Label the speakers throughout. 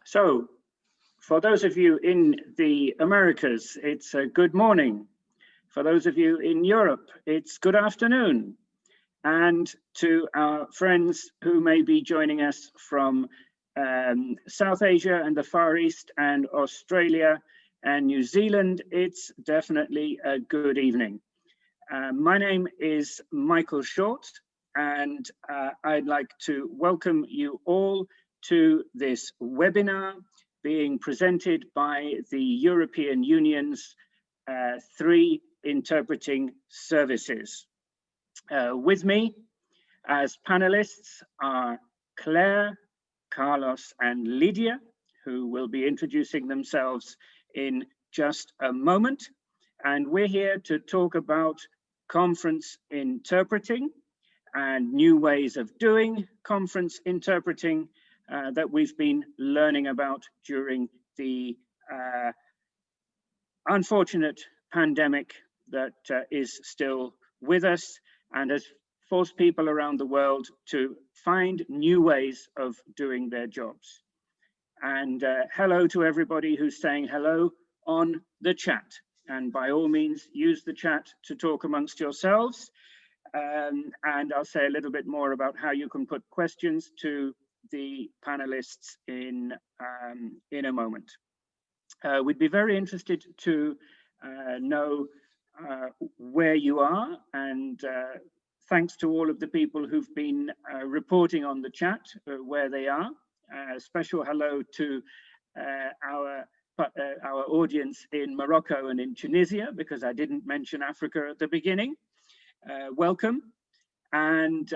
Speaker 1: So, for those of you in the Americas, it's a good morning. For those of you in Europe, it's good afternoon. And to our friends who may be joining us from South Asia and the Far East and Australia and New Zealand, it's definitely a good evening. My name is Michael Short, and I'd like to welcome you all to this webinar being presented by the European Union's 3 interpreting services. With me as panelists are Claire, Carlos, and Lydia, who will be introducing themselves in just a moment. And we're here to talk about conference interpreting and new ways of doing conference interpreting that we've been learning about during the unfortunate pandemic that is still with us and has forced people around the world to find new ways of doing their jobs. And hello to everybody who's saying hello on the chat. And by all means, use the chat to talk amongst yourselves. And I'll say a little bit more about how you can put questions to the panelists in a moment. We'd be very interested to know where you are, and thanks to all of the people who've been reporting on the chat where they are. Special hello to our audience in Morocco and in Tunisia, because I didn't mention Africa at the beginning. Welcome. And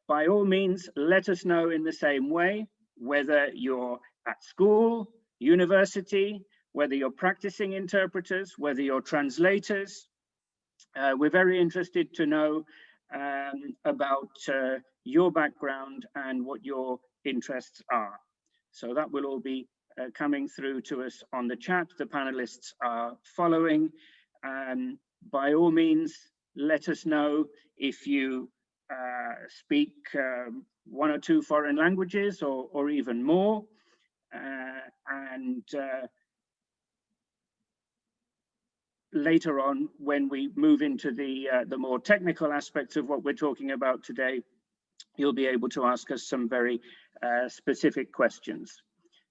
Speaker 1: by all means, let us know in the same way, whether you're at school, university, whether you're practicing interpreters, whether you're translators. We're very interested to know about your background and what your interests are. So that will all be coming through to us on the chat. The panelists are following. By all means, let us know if you speak 1 or 2 foreign languages or even more. Later on, when we move into the more technical aspects of what we're talking about today, you'll be able to ask us some very specific questions.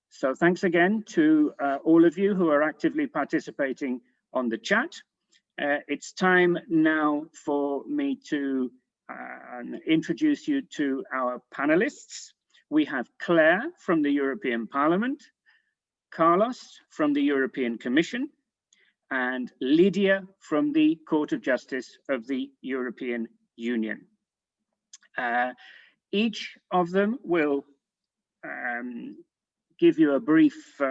Speaker 1: So thanks again to all of you who are actively participating on the chat. It's time now for me to introduce you to our panelists. We have Claire from the European Parliament, Carlos from the European Commission, and Lydia from the Court of Justice of the European Union. Each of them will give you a brief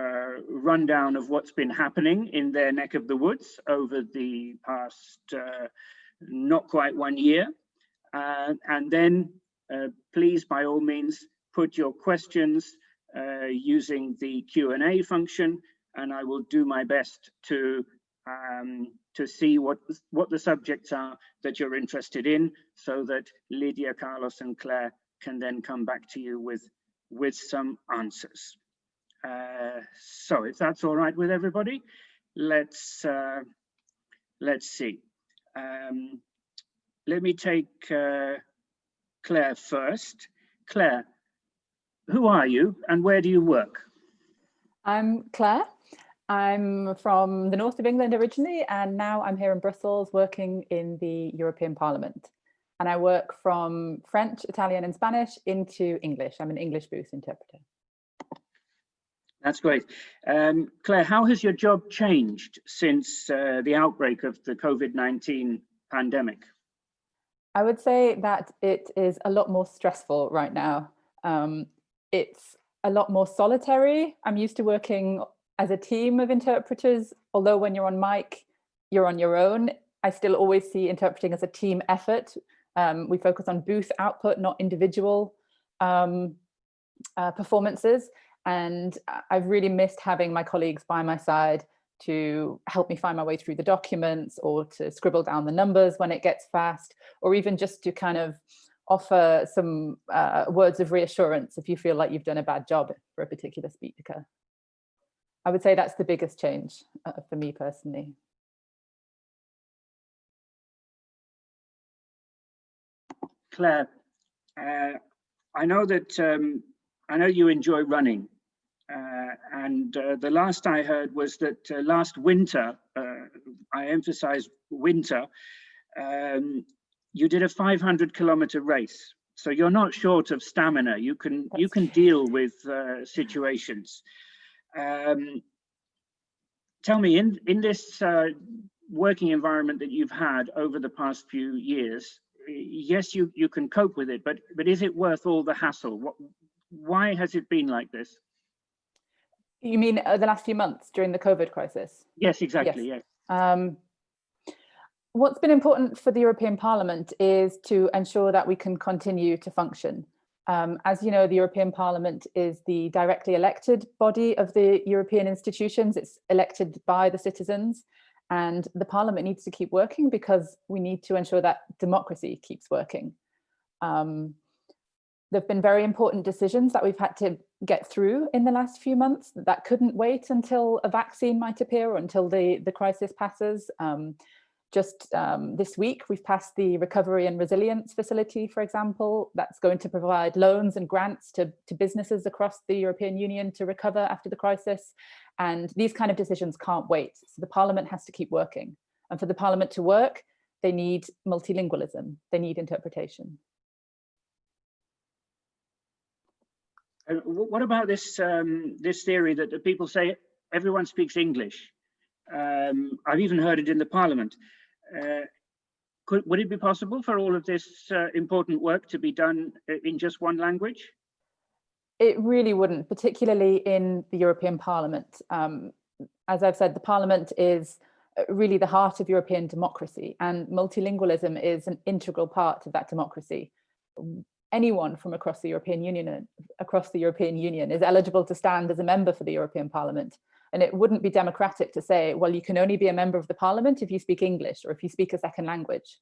Speaker 1: rundown of what's been happening in their neck of the woods over the past not quite 1 year. And then please, by all means, put your questions using the Q&A function, and I will do my best to see what the subjects are that you're interested in, so that Lydia, Carlos, and Claire can then come back to you with some answers. So if that's all right with everybody, let's see. Let me take Claire first. Claire, who are you and where do you work?
Speaker 2: I'm Claire. I'm from the north of England originally, and now I'm here in Brussels working in the European Parliament. And I work from French, Italian, and Spanish into English. I'm an English booth interpreter.
Speaker 1: That's great. Claire, how has your job changed since the outbreak of the COVID-19 pandemic?
Speaker 2: I would say that it is a lot more stressful right now. It's a lot more solitary. I'm used to working as a team of interpreters, although when you're on mic, you're on your own. I still always see interpreting as a team effort. We focus on booth output, not individual performances. And I've really missed having my colleagues by my side to help me find my way through the documents, or to scribble down the numbers when it gets fast, or even just to kind of offer some words of reassurance if you feel like you've done a bad job for a particular speaker. I would say that's the biggest change for me personally.
Speaker 1: Claire, I know that I know you enjoy running, and the last I heard was that last winter, I emphasize winter, you did a 500-kilometer race. So you're not short of stamina. You can deal with situations. Tell me, in this working environment that you've had over the past few years, yes, you can cope with it, but is it worth all the hassle? Why has it been like this?
Speaker 2: You mean the last few months during the COVID crisis?
Speaker 1: Yes, exactly. Yes.
Speaker 2: What's been important for the European Parliament is to ensure that we can continue to function. As you know, the European Parliament is the directly elected body of the European institutions. It's elected by the citizens, and the Parliament needs to keep working because we need to ensure that democracy keeps working. There have been very important decisions that we've had to get through in the last few months that couldn't wait until a vaccine might appear or until the crisis passes. Just this week, we've passed the Recovery and Resilience Facility, for example, that's going to provide loans and grants to businesses across the European Union to recover after the crisis. And these kind of decisions can't wait. So the Parliament has to keep working. And for the Parliament to work, they need multilingualism. They need interpretation.
Speaker 1: What about this this theory that people say everyone speaks English? I've even heard it in the Parliament. Would it be possible for all of this important work to be done in just one language?
Speaker 2: It really wouldn't, particularly in the European Parliament. As I've said, the Parliament is really the heart of European democracy, and multilingualism is an integral part of that democracy. Anyone from across the European Union is eligible to stand as a member for the European Parliament. And it wouldn't be democratic to say, well, you can only be a member of the Parliament if you speak English or if you speak a second language.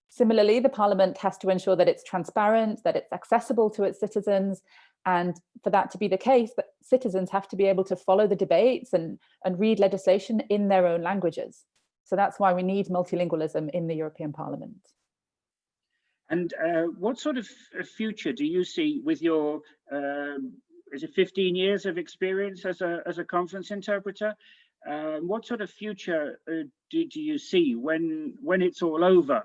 Speaker 2: Similarly, the Parliament has to ensure that it's transparent, that it's accessible to its citizens. And for that to be the case, that citizens have to be able to follow the debates and read legislation in their own languages. So that's why we need multilingualism in the European Parliament. And
Speaker 1: what sort of future do you see with your is it 15 years of experience as a conference interpreter? What sort of future do you see when it's all over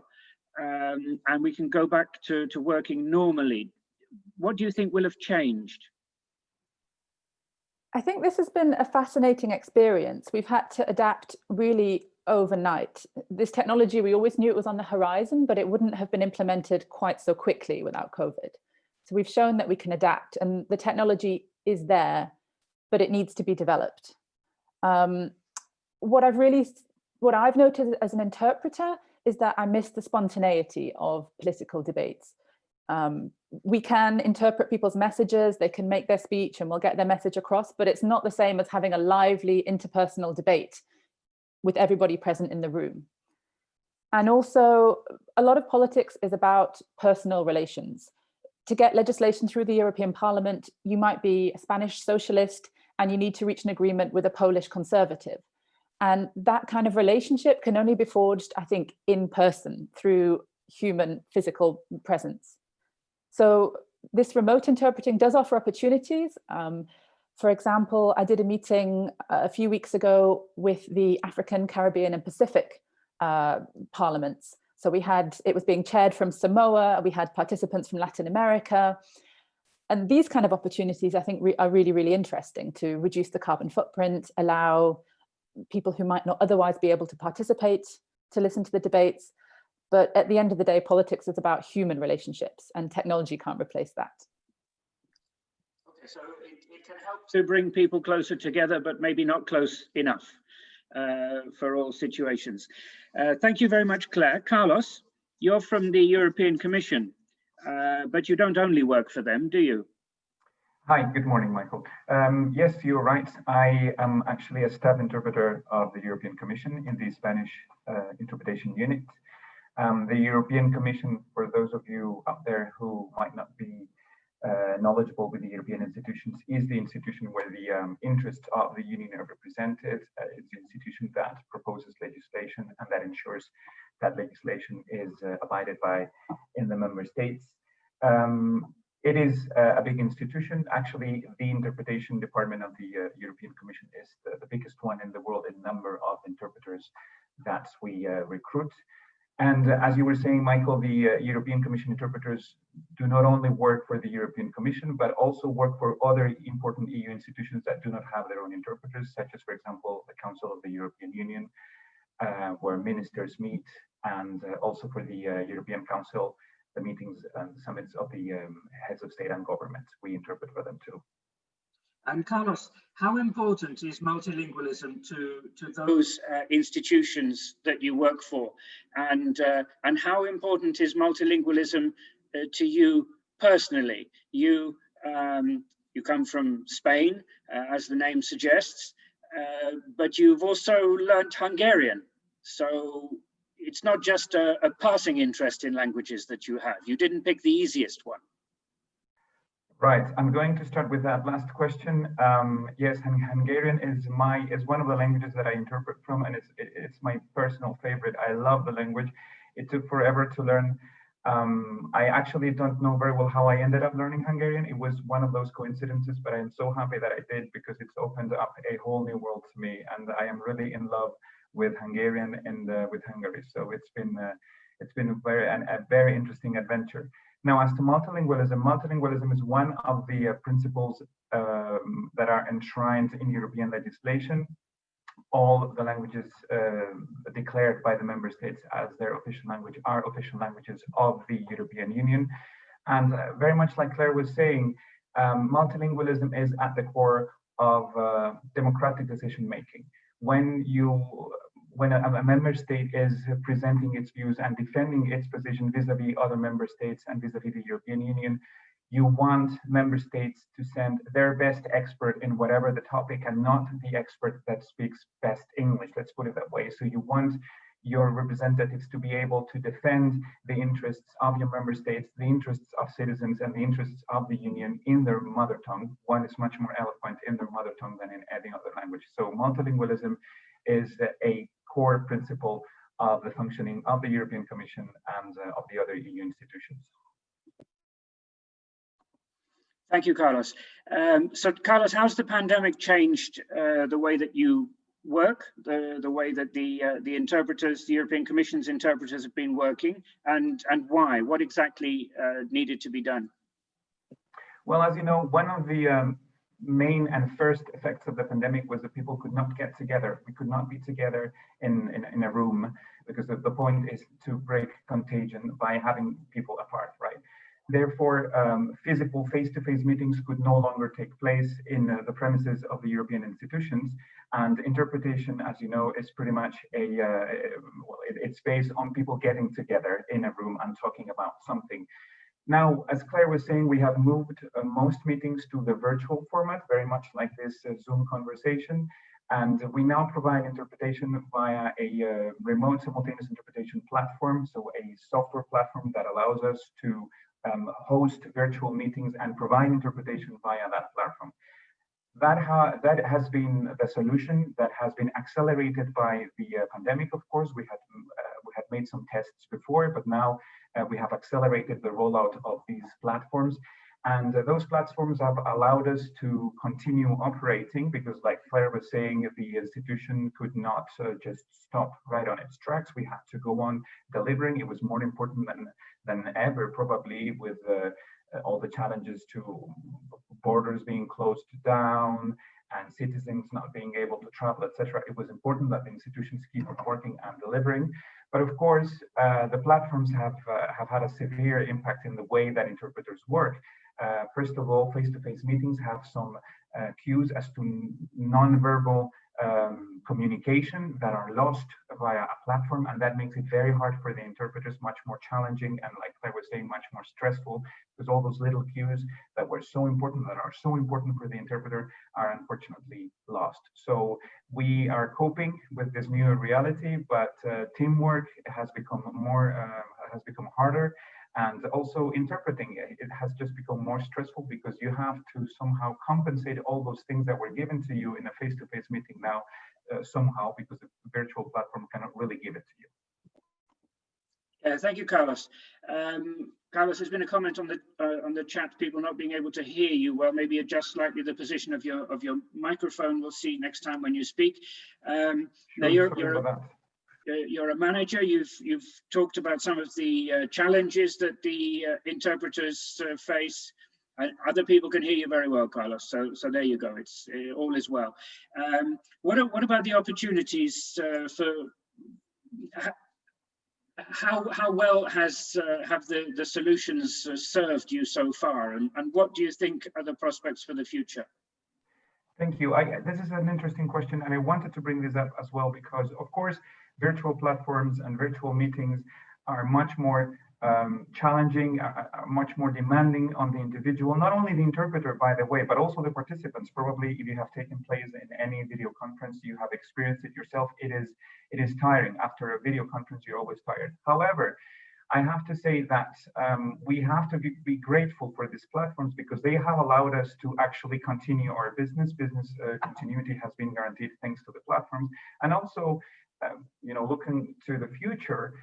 Speaker 1: and we can go back to working normally? What do you think will have changed?
Speaker 2: I think this has been a fascinating experience. We've had to adapt really overnight. This technology, we always knew it was on the horizon, but it wouldn't have been implemented quite so quickly without COVID. So we've shown that we can adapt, and the technology is there, but it needs to be developed. What I've noticed as an interpreter is that I miss the spontaneity of political debates. We can interpret people's messages, they can make their speech and we'll get their message across, but it's not the same as having a lively interpersonal debate with everybody present in the room. And also, a lot of politics is about personal relations. To get legislation through the European Parliament, you might be a Spanish socialist and you need to reach an agreement with a Polish conservative. And that kind of relationship can only be forged, I think, in person through human physical presence. So this remote interpreting does offer opportunities. For example, I did a meeting a few weeks ago with the African, Caribbean and Pacific parliaments. So it was being chaired from Samoa, we had participants from Latin America. And these kind of opportunities, I think, are really, really interesting to reduce the carbon footprint, allow people who might not otherwise be able to participate to listen to the debates. But at the end of the day, politics is about human relationships and technology can't replace that.
Speaker 1: Okay, so it can help to bring people closer together, but maybe not close enough for all situations. Thank you very much, Claire. Carlos, you're from the European Commission, but you don't only work for them, do you?
Speaker 3: Hi, good morning, Michael. Yes, you're right. I am actually a staff interpreter of the European Commission in the Spanish interpretation unit. The European Commission, for those of you out there who might not be knowledgeable with the European institutions, is the institution where the interests of the Union are represented. It's the institution that proposes legislation and that ensures that legislation is abided by in the member states. It is a big institution. Actually, the interpretation department of the European Commission is the biggest one in the world in number of interpreters that we recruit. And as you were saying, Michael, the European Commission interpreters do not only work for the European Commission, but also work for other important EU institutions that do not have their own interpreters, such as, for example, the Council of the European Union, where ministers meet, and also for the European Council, the meetings and summits of the heads of state and government. We interpret for them too.
Speaker 1: And Carlos, how important is multilingualism to those institutions that you work for? And how important is multilingualism to you personally? You come from Spain, as the name suggests, but you've also learnt Hungarian. So it's not just a passing interest in languages that you have. You didn't pick the easiest one.
Speaker 3: Right. I'm going to start with that last question. Yes, Hungarian is one of the languages that I interpret from, and it's my personal favorite. I love the language. It took forever to learn. I actually don't know very well how I ended up learning Hungarian. It was one of those coincidences, but I am so happy that I did, because it's opened up a whole new world to me, and I am really in love with Hungarian and with Hungary. So it's been a very interesting adventure. Now, as to multilingualism, multilingualism is one of the principles that are enshrined in European legislation. All the languages declared by the member states as their official language are official languages of the European Union. And very much like Claire was saying, multilingualism is at the core of democratic decision making. When a member state is presenting its views and defending its position vis-a-vis other member states and vis-a-vis the European Union, you want member states to send their best expert in whatever the topic, and not the expert that speaks best English, let's put it that way. So you want your representatives to be able to defend the interests of your member states, the interests of citizens, and the interests of the Union in their mother tongue. One is much more eloquent in their mother tongue than in any other language. So multilingualism is a core principle of the functioning of the European Commission and of the other EU institutions.
Speaker 1: Thank you, Carlos. So Carlos, how's the pandemic changed the way that you work, the way that the interpreters, the European Commission's interpreters have been working, and why? What exactly needed to be done?
Speaker 3: Well, as you know, one of the main and first effects of the pandemic was that people could not get together. We could not be together in a room, because the point is to break contagion by having people apart, right? Therefore, physical face-to-face meetings could no longer take place in the premises of the European institutions, and interpretation, as you know, is pretty much it's based on people getting together in a room and talking about something. Now, as Claire was saying, we have moved most meetings to the virtual format, very much like this Zoom conversation. And we now provide interpretation via a remote simultaneous interpretation platform, so a software platform that allows us to host virtual meetings and provide interpretation via that platform. That has been the solution that has been accelerated by the pandemic. Of course, we had made some tests before, but now we have accelerated the rollout of these platforms. And those platforms have allowed us to continue operating, because like Claire was saying, the institution could not just stop right on its tracks. We had to go on delivering. It was more important than ever, probably, with all the challenges to borders being closed down and citizens not being able to travel, etc. It was important that the institutions keep working and delivering. But of course, the platforms have had a severe impact in the way that interpreters work. First of all, face-to-face meetings have some cues as to non-verbal communication that are lost via a platform, and that makes it very hard for the interpreters, much more challenging, and like I was saying, much more stressful, because all those little cues that were so important, that are so important for the interpreter, are unfortunately lost. So we are coping with this new reality, but teamwork has become harder, And also interpreting, it has just become more stressful because you have to somehow compensate all those things that were given to you in a face-to-face meeting now somehow, because the virtual platform cannot really give it to you.
Speaker 1: Thank you, Carlos. Carlos, there's been a comment on the chat, people not being able to hear you well. Maybe adjust slightly the position of your microphone. We'll see next time when you speak. Now you're a manager. You've talked about some of the challenges that the interpreters face. And other people can hear you very well, Carlos. So there you go. It's all is well. What about the opportunities for? How well have the solutions served you so far, and what do you think are the prospects for the future?
Speaker 3: Thank you. This is an interesting question, and I wanted to bring this up as well because, of course, virtual platforms and virtual meetings are much more challenging, much more demanding on the individual, not only the interpreter, by the way, but also the participants. Probably if you have taken place in any video conference, you have experienced it yourself. It is tiring. After a video conference, you're always tired. However, I have to say that we have to be grateful for these platforms because they have allowed us to actually continue our business. Business continuity has been guaranteed thanks to the platforms. And also, looking to the future,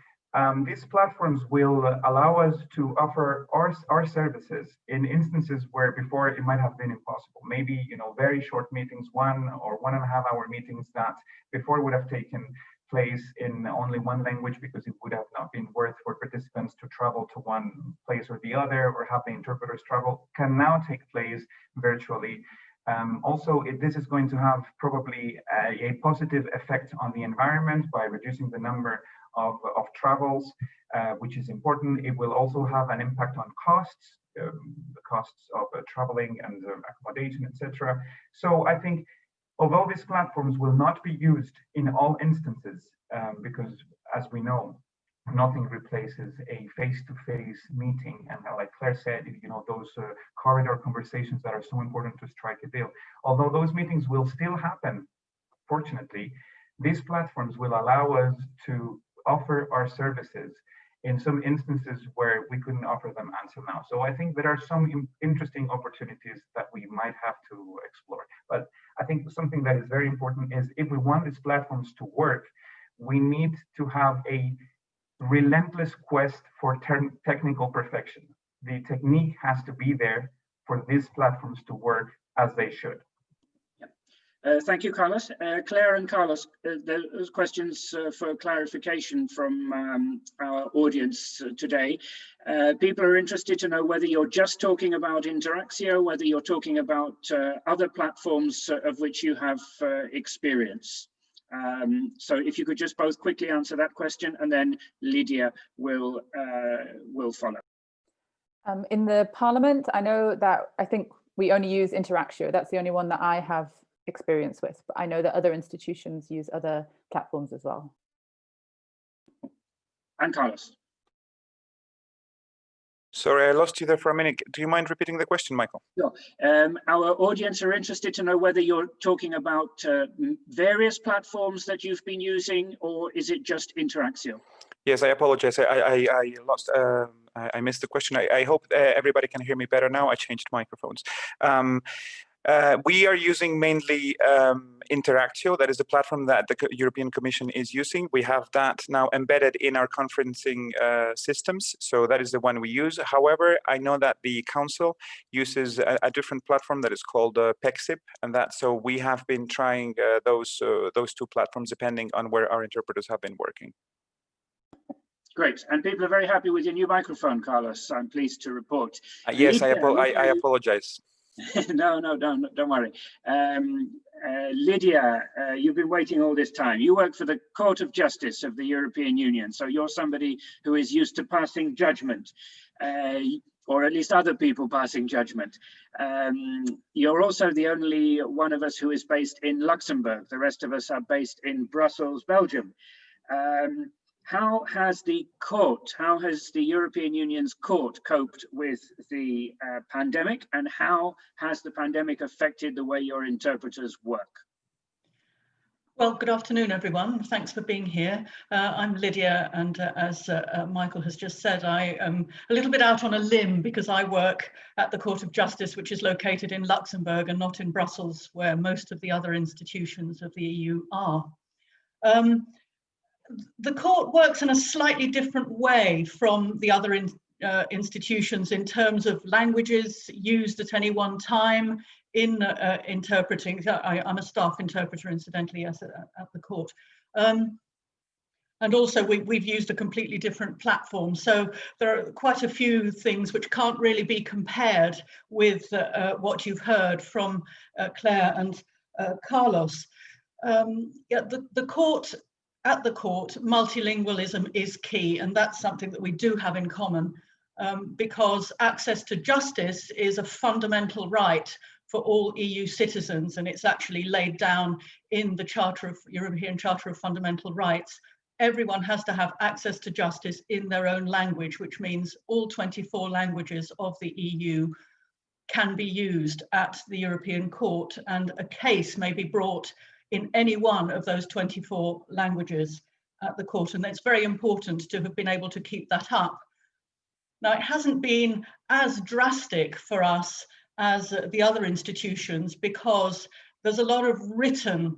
Speaker 3: these platforms will allow us to offer our services in instances where before it might have been impossible. Maybe, very short meetings, 1 or 1.5 hour meetings that before would have taken place in only one language because it would have not been worth for participants to travel to one place or the other or have the interpreters travel, can now take place virtually. Also, this is going to have probably a positive effect on the environment by reducing the number of travels, which is important. It will also have an impact on costs, the costs of traveling and accommodation, etc. So I think, although these platforms will not be used in all instances, because as we know, nothing replaces a face-to-face meeting. And like Claire said, those corridor conversations that are so important to strike a deal. Although those meetings will still happen, fortunately, these platforms will allow us to offer our services in some instances where we couldn't offer them until now. So I think there are some interesting opportunities that we might have to explore. But I think something that is very important is if we want these platforms to work, we need to have a relentless quest for technical perfection. The technique has to be there for these platforms to work as they should.
Speaker 1: Thank you, Carlos. Claire and Carlos, there's questions for clarification from our audience today. People are interested to know whether you're just talking about Interactio, whether you're talking about other platforms of which you have experience. So if you could just both quickly answer that question, and then Lydia will follow.
Speaker 2: In the Parliament, I think we only use Interactio. That's the only one that I have experience with, but I know that other institutions use other platforms as well.
Speaker 1: And Carlos.
Speaker 4: Sorry, I lost you there for a minute. Do you mind repeating the question, Michael?
Speaker 1: Sure. Our audience are interested to know whether you're talking about various platforms that you've been using, or is it just Interactio?
Speaker 4: Yes, I apologize. I lost. I missed the question. I hope everybody can hear me better now. I changed microphones. We are using mainly Interactio. That is the platform that the European Commission is using. We have that now embedded in our conferencing systems. So that is the one we use. However, I know that the Council uses a different platform that is called PECSIP, and so we have been trying those two platforms depending on where our interpreters have been working.
Speaker 1: Great, and people are very happy with your new microphone, Carlos. I'm pleased to report.
Speaker 4: Yes, I apologize.
Speaker 1: No, don't worry. Lydia, you've been waiting all this time. You work for the Court of Justice of the European Union, so you're somebody who is used to passing judgment, or at least other people passing judgment. You're also the only one of us who is based in Luxembourg. The rest of us are based in Brussels, Belgium. How has the European Union's court coped with the pandemic, and how has the pandemic affected the way your interpreters work?
Speaker 5: Well, good afternoon, everyone. Thanks for being here. I'm Lydia, and as Michael has just said, I am a little bit out on a limb because I work at the Court of Justice, which is located in Luxembourg and not in Brussels, where most of the other institutions of the EU are. The court works in a slightly different way from the other institutions in terms of languages used at any one time in interpreting. I'm a staff interpreter, incidentally, at the court. And also we've used a completely different platform. So there are quite a few things which can't really be compared with what you've heard from Claire and Carlos. Yeah, at the court, multilingualism is key, and that's something that we do have in common. Because access to justice is a fundamental right for all EU citizens, and it's actually laid down in the European Charter of Fundamental Rights. Everyone has to have access to justice in their own language, which means all 24 languages of the EU can be used at the European Court, and a case may be brought in any one of those 24 languages at the court, and it's very important to have been able to keep that up. Now, it hasn't been as drastic for us as the other institutions because there's a lot of written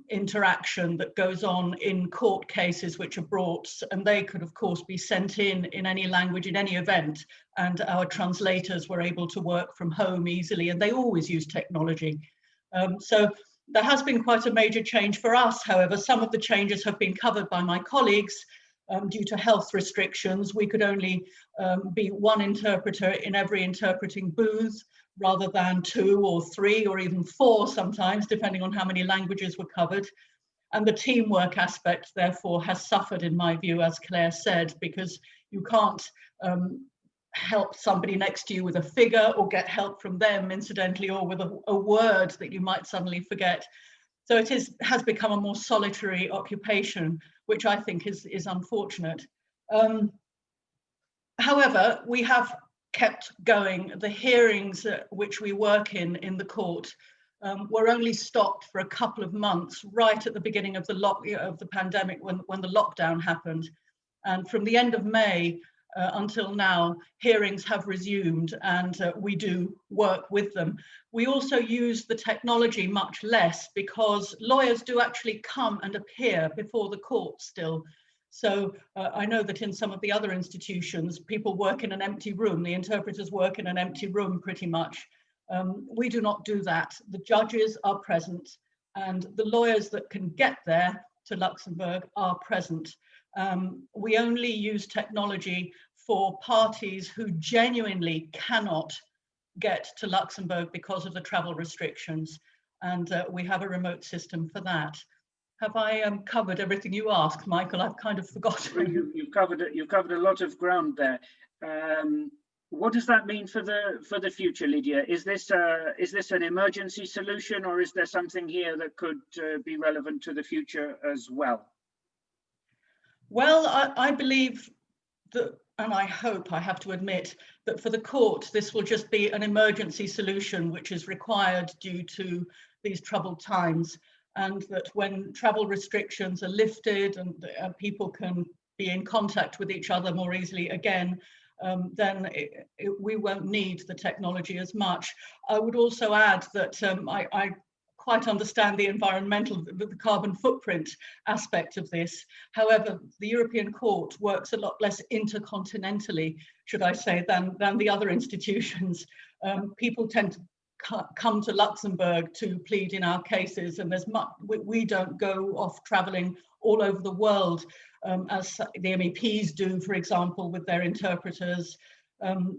Speaker 5: interaction that goes on in court cases which are brought, and they could, of course, be sent in any language in any event, and our translators were able to work from home easily, and they always use technology. So there has been quite a major change for us. However, some of the changes have been covered by my colleagues. Due to health restrictions, we could only be one interpreter in every interpreting booth rather than 2 or 3 or even 4 sometimes, depending on how many languages were covered. And the teamwork aspect, therefore, has suffered, in my view, as Claire said, because you can't help somebody next to you with a figure or get help from them, incidentally, or with a word that you might suddenly forget. So it has become a more solitary occupation, which I think is unfortunate. However, we have kept going. The hearings which we work in the court were only stopped for a couple of months, right at the beginning of the pandemic when the lockdown happened. And from the end of May until now, hearings have resumed, and we do work with them. We also use the technology much less because lawyers do actually come and appear before the court still. So I know that in some of the other institutions, people work in an empty room. The interpreters work in an empty room pretty much. We do not do that. The judges are present, and the lawyers that can get there to Luxembourg are present. We only use technology for parties who genuinely cannot get to Luxembourg because of the travel restrictions, and we have a remote system for that. Have I covered everything you asked, Michael? I've kind of forgotten.
Speaker 1: Well, you've covered it. You've covered a lot of ground there. What does that mean for the future, Lydia? Is this an emergency solution, or is there something here that could be relevant to the future as well?
Speaker 5: Well, I believe that, and I hope, I have to admit, that for the court, this will just be an emergency solution which is required due to these troubled times, and that when travel restrictions are lifted and people can be in contact with each other more easily again, then we won't need the technology as much. I would also add that I quite understand the the carbon footprint aspect of this. However, the European Court works a lot less intercontinentally, should I say, than the other institutions. People tend to come to Luxembourg to plead in our cases, and we don't go off traveling all over the world as the MEPs do, for example, with their interpreters.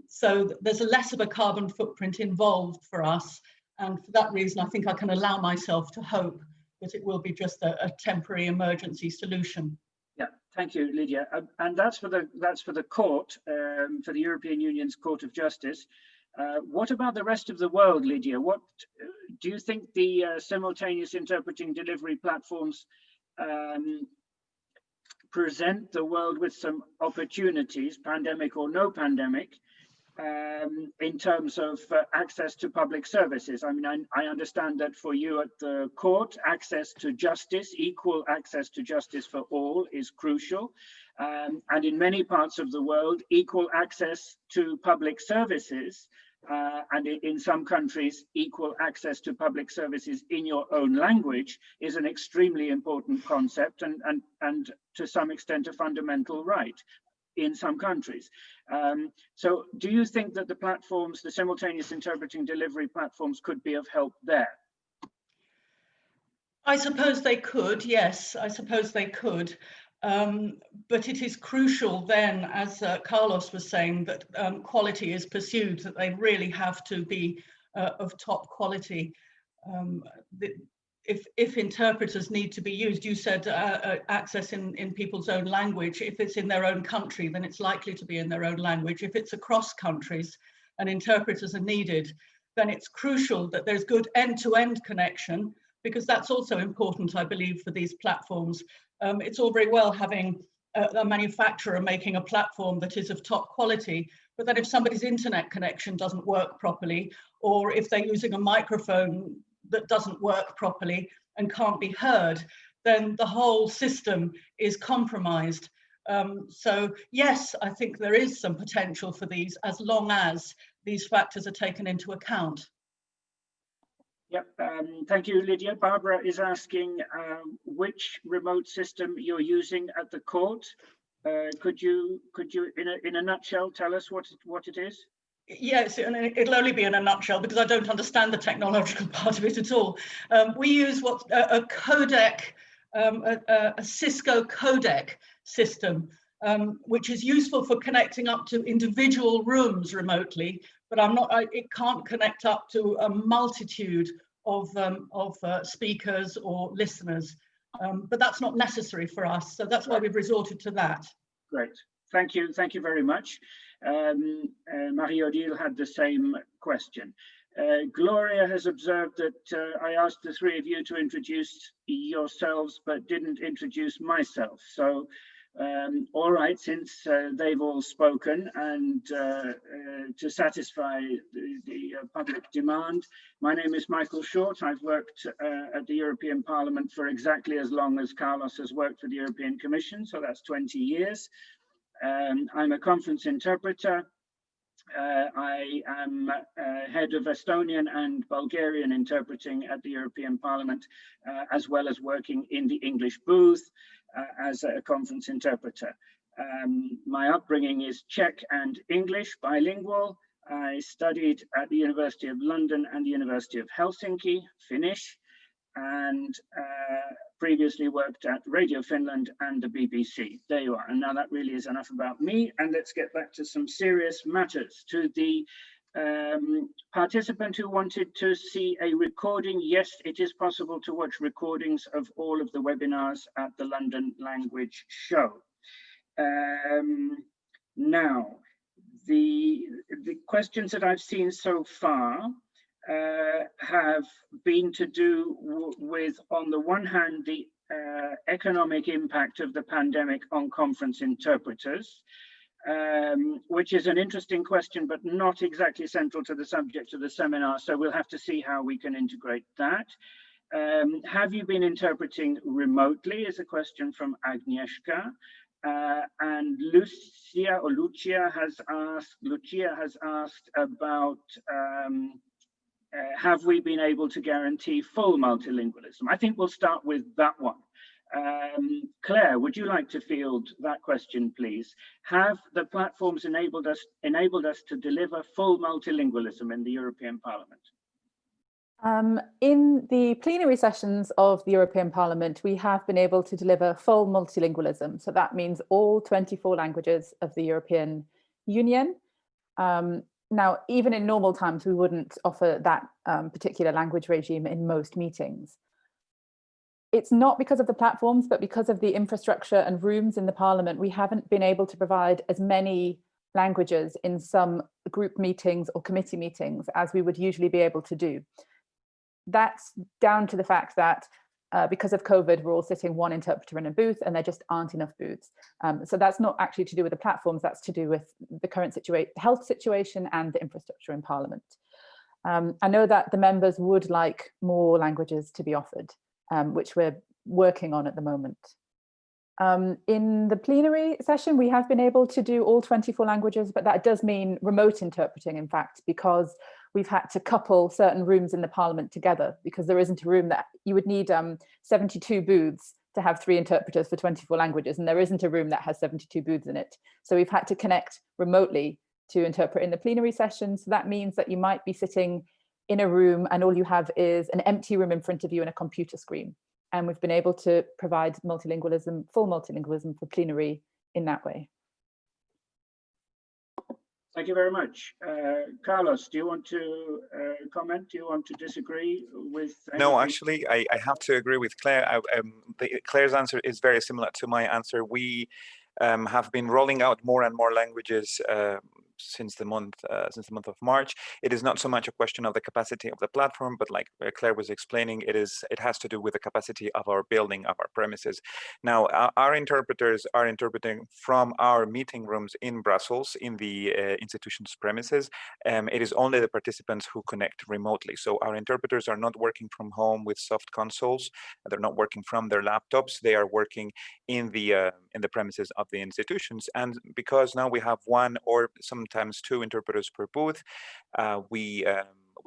Speaker 5: So there's less of a carbon footprint involved for us. And for that reason, I think I can allow myself to hope that it will be just a temporary emergency solution.
Speaker 1: Yeah, thank you, Lydia. And that's for the court, for the European Union's Court of Justice. What about the rest of the world, Lydia? What do you think the simultaneous interpreting delivery platforms present the world with some opportunities, pandemic or no pandemic? in terms of access to public services. I mean, I understand that for you at the court, access to justice, equal access to justice for all is crucial. And in many parts of the world, equal access to public services, and in some countries, equal access to public services in your own language is an extremely important concept and to some extent a fundamental right in some countries. So do you think that the platforms, the simultaneous interpreting delivery platforms, could be of help there?
Speaker 5: I suppose they could, yes, I suppose they could. But it is crucial then, as Carlos was saying, that quality is pursued, that they really have to be of top quality. If interpreters need to be used, you said access in people's own language. If it's in their own country, then it's likely to be in their own language. If it's across countries and interpreters are needed, then it's crucial that there's good end-to-end connection, because that's also important, I believe, for these platforms. It's all very well having a manufacturer making a platform that is of top quality, but then if somebody's internet connection doesn't work properly, or if they're using a microphone that doesn't work properly and can't be heard, then the whole system is compromised. So yes, I think there is some potential for these, as long as these factors are taken into account.
Speaker 1: Yep, thank you, Lydia. Barbara is asking which remote system you're using at the court. Could you, in a nutshell, tell us what it is?
Speaker 5: Yes, and it'll only be in a nutshell because I don't understand the technological part of it at all. We use a codec, a Cisco codec system, which is useful for connecting up to individual rooms remotely, but it can't connect up to a multitude of speakers or listeners. But that's not necessary for us, so that's why we've resorted to that.
Speaker 1: Great, thank you very much. Marie-Odile had the same question. Gloria has observed that I asked the three of you to introduce yourselves, but didn't introduce myself. So, all right, since they've all spoken, and to satisfy the public demand, my name is Michael Short. I've worked at the European Parliament for exactly as long as Carlos has worked for the European Commission, so that's 20 years. I'm a conference interpreter. I am head of Estonian and Bulgarian interpreting at the European Parliament, as well as working in the English booth as a conference interpreter. My upbringing is Czech and English, bilingual. I studied at the University of London and the University of Helsinki, Finnish, and previously worked at Radio Finland and the BBC. There you are. And now that really is enough about me. And let's get back to some serious matters. To the participant who wanted to see a recording, yes, it is possible to watch recordings of all of the webinars at the London Language Show. Now, the questions that I've seen so far have been to do with, on the one hand, the economic impact of the pandemic on conference interpreters, which is an interesting question, but not exactly central to the subject of the seminar. So we'll have to see how we can integrate that. Have you been interpreting remotely is a question from Agnieszka. And Lucia has asked about have we been able to guarantee full multilingualism? I think we'll start with that one. Claire, would you like to field that question, please? Have the platforms enabled us to deliver full multilingualism in the European Parliament?
Speaker 2: In the plenary sessions of the European Parliament, we have been able to deliver full multilingualism. So that means all 24 languages of the European Union. Now, even in normal times, we wouldn't offer that particular language regime in most meetings. It's not because of the platforms, but because of the infrastructure and rooms in the Parliament, we haven't been able to provide as many languages in some group meetings or committee meetings as we would usually be able to do. That's down to the fact that because of COVID, we're all sitting one interpreter in a booth and there just aren't enough booths. So that's not actually to do with the platforms, that's to do with the current health situation and the infrastructure in Parliament. I know that the members would like more languages to be offered, which we're working on at the moment. In the plenary session, we have been able to do all 24 languages, but that does mean remote interpreting, in fact, because we've had to couple certain rooms in the Parliament together, because there isn't a room that you would need 72 booths to have 3 interpreters for 24 languages, and there isn't a room that has 72 booths in it. So we've had to connect remotely to interpret in the plenary session. So that means that you might be sitting in a room and all you have is an empty room in front of you and a computer screen. And we've been able to provide multilingualism, full multilingualism for plenary in that way.
Speaker 1: Thank you very much. Carlos, do you want to comment? Do you want to disagree with anything?
Speaker 4: No, actually, I have to agree with Claire. Claire's answer is very similar to my answer. We have been rolling out more and more languages since the month of March. It is not so much a question of the capacity of the platform, but like Claire was explaining, it has to do with the capacity of our building, of our premises. Now, our interpreters are interpreting from our meeting rooms in Brussels, in the institution's premises. It is only the participants who connect remotely. So our interpreters are not working from home with soft consoles. They're not working from their laptops. They are working in the premises of the institutions. And because now we have 1 or sometimes 2 interpreters per booth, we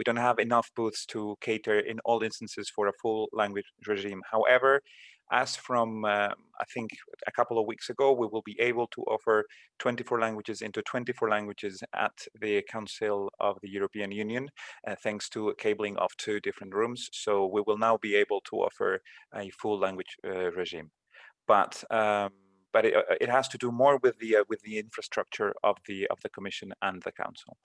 Speaker 4: don't have enough booths to cater in all instances for a full language regime. However, as from I think a couple of weeks ago, we will be able to offer 24 languages into 24 languages at the Council of the European Union, thanks to a cabling of 2 different rooms. So we will now be able to offer a full language regime. But it has to do more with the infrastructure of the Commission and the Council.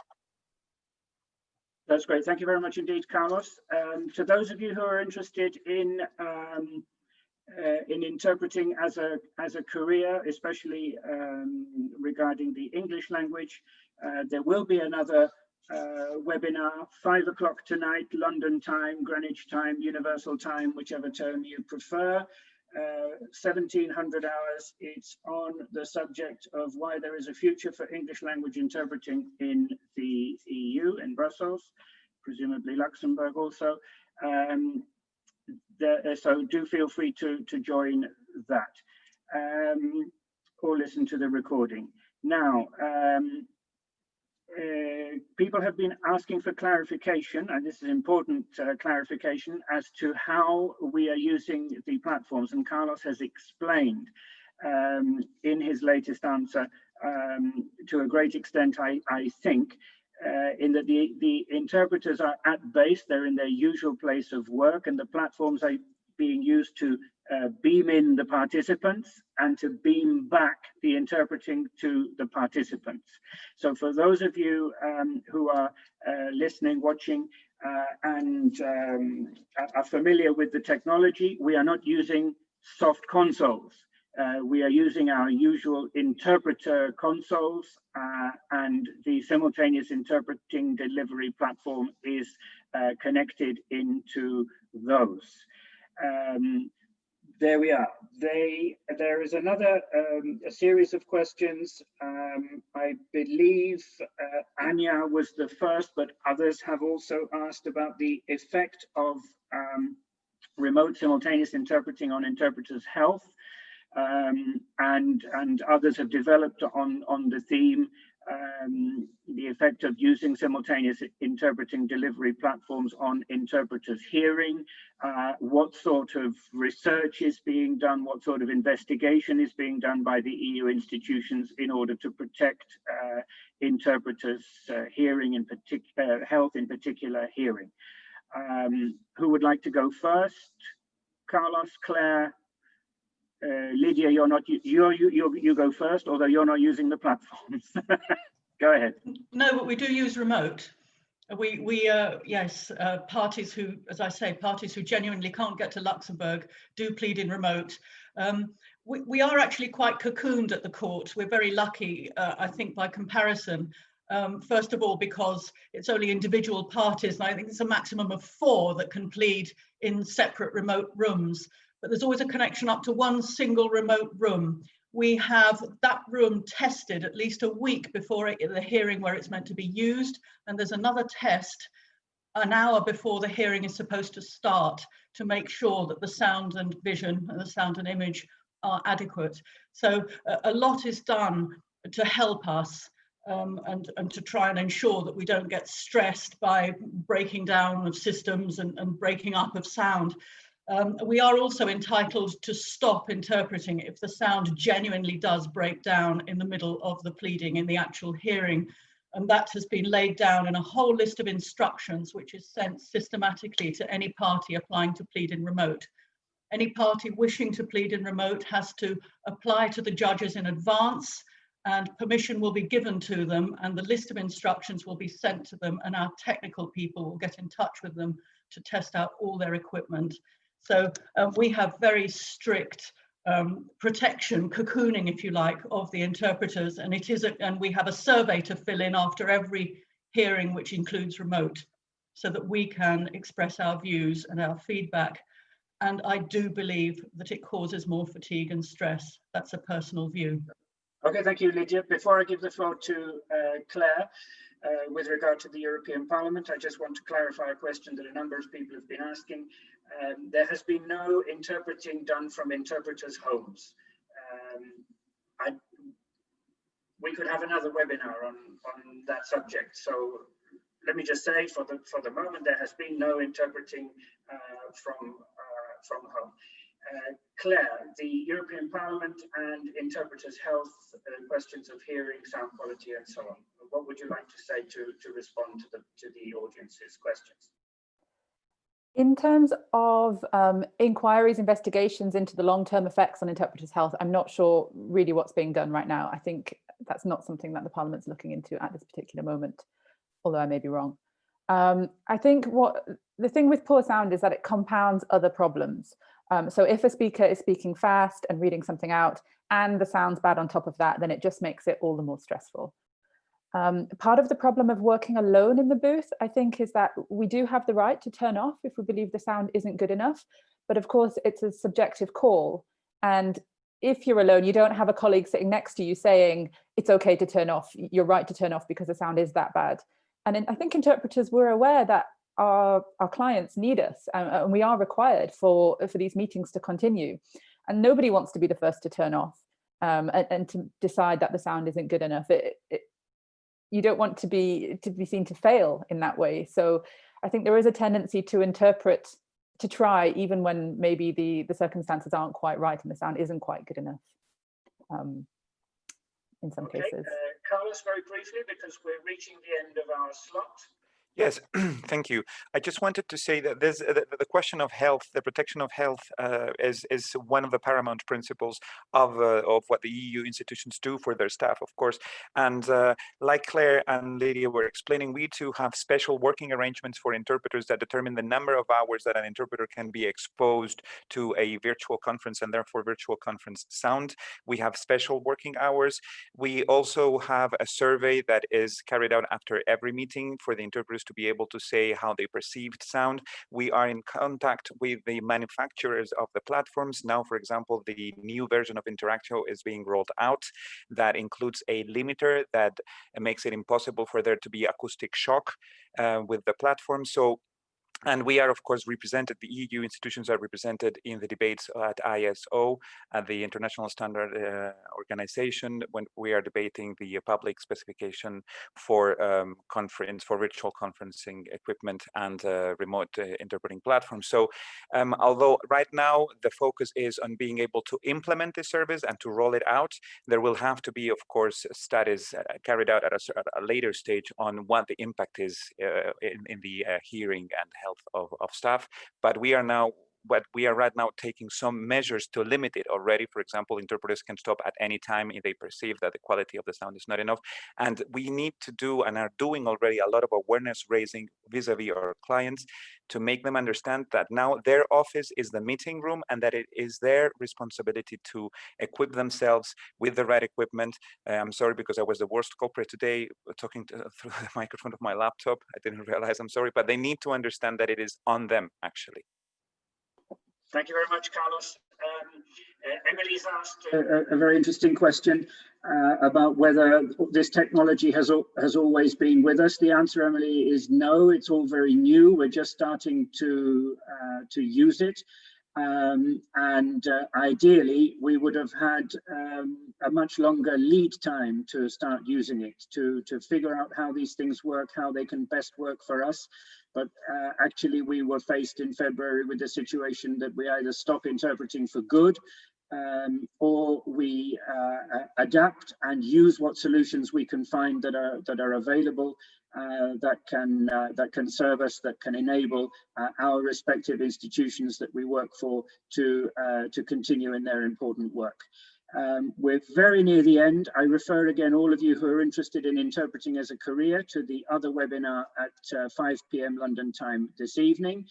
Speaker 1: That's great. Thank you very much indeed, Carlos. To those of you who are interested in interpreting as a career, especially regarding the English language, there will be another webinar, 5 o'clock tonight, London time, Greenwich time, Universal time, whichever term you prefer. 1700 hours. It's on the subject of why there is a future for English language interpreting in the EU, in Brussels, presumably Luxembourg also. So do feel free to join that or listen to the recording. Now, people have been asking for clarification, and this is important clarification as to how we are using the platforms, and Carlos has explained in his latest answer to a great extent, I think, in that the interpreters are at base, they're in their usual place of work, and the platforms are being used to beam in the participants and to beam back the interpreting to the participants. So for those of you who are listening, watching, and are familiar with the technology, we are not using soft consoles. We are using our usual interpreter consoles, and the simultaneous interpreting delivery platform is connected into those. There we are. There is another a series of questions. I believe Anya was the first, but others have also asked about the effect of remote simultaneous interpreting on interpreters' health, and others have developed on the theme the effect of using simultaneous interpreting delivery platforms on interpreters' hearing, what sort of research is being done, what sort of investigation is being done by the EU institutions in order to protect interpreters' hearing, in particular, health, in particular hearing. Who would like to go first? Carlos, Claire, Lydia, you go first, although you're not using the platforms. Go ahead.
Speaker 5: No, but we do use remote. Yes, parties who, as I say, parties who genuinely can't get to Luxembourg do plead in remote. We are actually quite cocooned at the court. We're very lucky, I think, by comparison. First of all, because it's only individual parties, and I think it's a maximum of 4 that can plead in separate remote rooms. But there's always a connection up to one single remote room. We have that room tested at least a week before the hearing where it's meant to be used, and there's another test an hour before the hearing is supposed to start to make sure that the sound and vision and the sound and image are adequate. So a lot is done to help us and to try and ensure that we don't get stressed by breaking down of systems and breaking up of sound. We are also entitled to stop interpreting if the sound genuinely does break down in the middle of the pleading in the actual hearing. And that has been laid down in a whole list of instructions, which is sent systematically to any party applying to plead in remote. Any party wishing to plead in remote has to apply to the judges in advance, and permission will be given to them, and the list of instructions will be sent to them, and our technical people will get in touch with them to test out all their equipment. So we have very strict protection, cocooning, if you like, of the interpreters, and and we have a survey to fill in after every hearing, which includes remote, so that we can express our views and our feedback. And I do believe that it causes more fatigue and stress. That's a personal view.
Speaker 1: Okay, thank you, Lydia. Before I give the floor to Claire, with regard to the European Parliament, I just want to clarify a question that a number of people have been asking. There has been no interpreting done from interpreters' homes. We could have another webinar on that subject. So let me just say, for the moment, there has been no interpreting from home. Claire, the European Parliament and interpreters' health, questions of hearing, sound quality, and so on. What would you like to say to respond to the audience's questions?
Speaker 2: In terms of inquiries, investigations into the long-term effects on interpreters' health, I'm not sure really what's being done right now. I think that's not something that the Parliament's looking into at this particular moment, although I may be wrong. I think the thing with poor sound is that it compounds other problems. So if a speaker is speaking fast and reading something out and the sound's bad on top of that, then it just makes it all the more stressful. Part of the problem of working alone in the booth, I think, is that we do have the right to turn off if we believe the sound isn't good enough. But of course, it's a subjective call. And if you're alone, you don't have a colleague sitting next to you saying, it's okay to turn off, you're right to turn off because the sound is that bad. And I think interpreters were aware that our clients need us, and we are required for these meetings to continue. And nobody wants to be the first to turn off and to decide that the sound isn't good enough. You don't want to be seen to fail in that way. So I think there is a tendency to interpret, to try, even when maybe the circumstances aren't quite right and the sound isn't quite good enough in some cases.
Speaker 1: Carlos, very briefly, because we're reaching the end of our slot.
Speaker 4: Yes, thank you. I just wanted to say that the question of health, the protection of health, is one of the paramount principles of what the EU institutions do for their staff, of course. And like Claire and Lydia were explaining, we too have special working arrangements for interpreters that determine the number of hours that an interpreter can be exposed to a virtual conference and therefore virtual conference sound. We have special working hours. We also have a survey that is carried out after every meeting for the interpreters to be able to say how they perceived sound. We are in contact with the manufacturers of the platforms. Now, for example, the new version of Interactio is being rolled out. That includes a limiter that makes it impossible for there to be acoustic shock with the platform. And we are, of course, represented, the EU institutions are represented in the debates at ISO, at the International Standard Organization, when we are debating the public specification for virtual conferencing equipment and remote interpreting platforms. So although right now the focus is on being able to implement this service and to roll it out, there will have to be, of course, studies carried out at a later stage on what the impact is in the hearing and health of staff. But we are now but we are right now taking some measures to limit it already. For example, interpreters can stop at any time if they perceive that the quality of the sound is not enough. And we need to do, and are doing already, a lot of awareness raising vis-a-vis our clients to make them understand that now their office is the meeting room and that it is their responsibility to equip themselves with the right equipment. I'm sorry, because I was the worst culprit today talking through the microphone of my laptop. I didn't realize, I'm sorry, but they need to understand that it is on them, actually.
Speaker 1: Thank you very much, Carlos. Emily's asked a very interesting question about whether this technology has always been with us. The answer, Emily, is no. It's all very new. We're just starting to use it. Ideally, we would have had a much longer lead time to start using it, to figure out how these things work, how they can best work for us. But actually, we were faced in February with the situation that we either stop interpreting for good, or we adapt and use what solutions we can find that are available, that can serve us, that can enable our respective institutions that we work for to continue in their important work. We're very near the end. I refer again all of you who are interested in interpreting as a career to the other webinar at 5 p.m. London time this evening.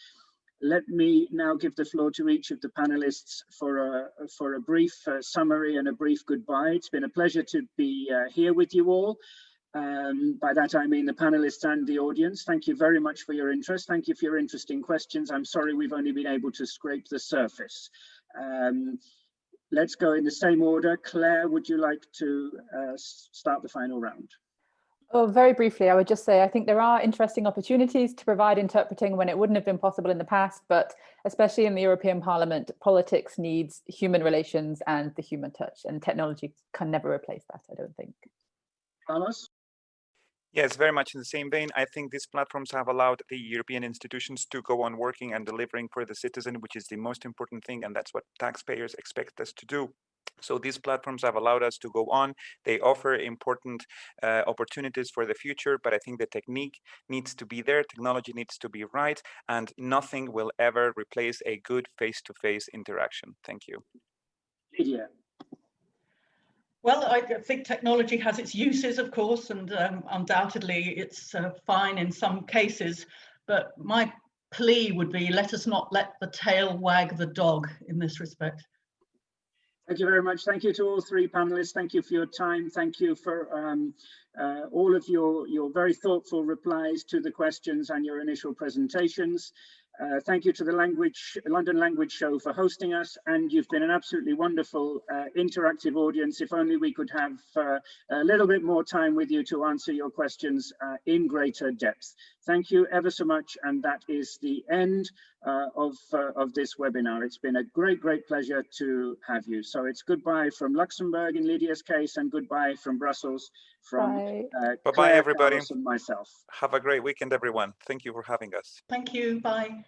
Speaker 1: Let me now give the floor to each of the panelists for a brief summary and a brief goodbye. It's been a pleasure to be here with you all. By that I mean the panelists and the audience. Thank you very much for your interest. Thank you for your interesting questions. I'm sorry we've only been able to scrape the surface. Let's go in the same order. Claire, would you like to start the final round?
Speaker 2: Oh, very briefly, I would just say I think there are interesting opportunities to provide interpreting when it wouldn't have been possible in the past, but especially in the European Parliament, politics needs human relations and the human touch, and technology can never replace that, I don't think.
Speaker 1: Carlos?
Speaker 4: Yes, very much in the same vein. I think these platforms have allowed the European institutions to go on working and delivering for the citizen, which is the most important thing, and that's what taxpayers expect us to do. So these platforms have allowed us to go on. They offer important opportunities for the future, but I think the technique needs to be there, technology needs to be right, and nothing will ever replace a good face-to-face interaction. Thank you.
Speaker 1: Lydia.
Speaker 5: Well, I think technology has its uses, of course, and undoubtedly it's fine in some cases, but my plea would be, let us not let the tail wag the dog in this respect.
Speaker 1: Thank you very much. Thank you to all three panelists. Thank you for your time. Thank you for all of your very thoughtful replies to the questions and your initial presentations. Thank you to the London Language Show for hosting us, and you've been an absolutely wonderful interactive audience. If only we could have a little bit more time with you to answer your questions in greater depth. Thank you ever so much, and that is the end of this webinar. It's been a great pleasure to have you. So it's goodbye from Luxembourg in Lydia's case, and goodbye from Brussels from
Speaker 4: Bye-bye,
Speaker 1: Claire,
Speaker 4: everybody.
Speaker 1: Carlos, and myself.
Speaker 4: Have a great weekend, everyone. Thank you for having us.
Speaker 5: Thank you. Bye.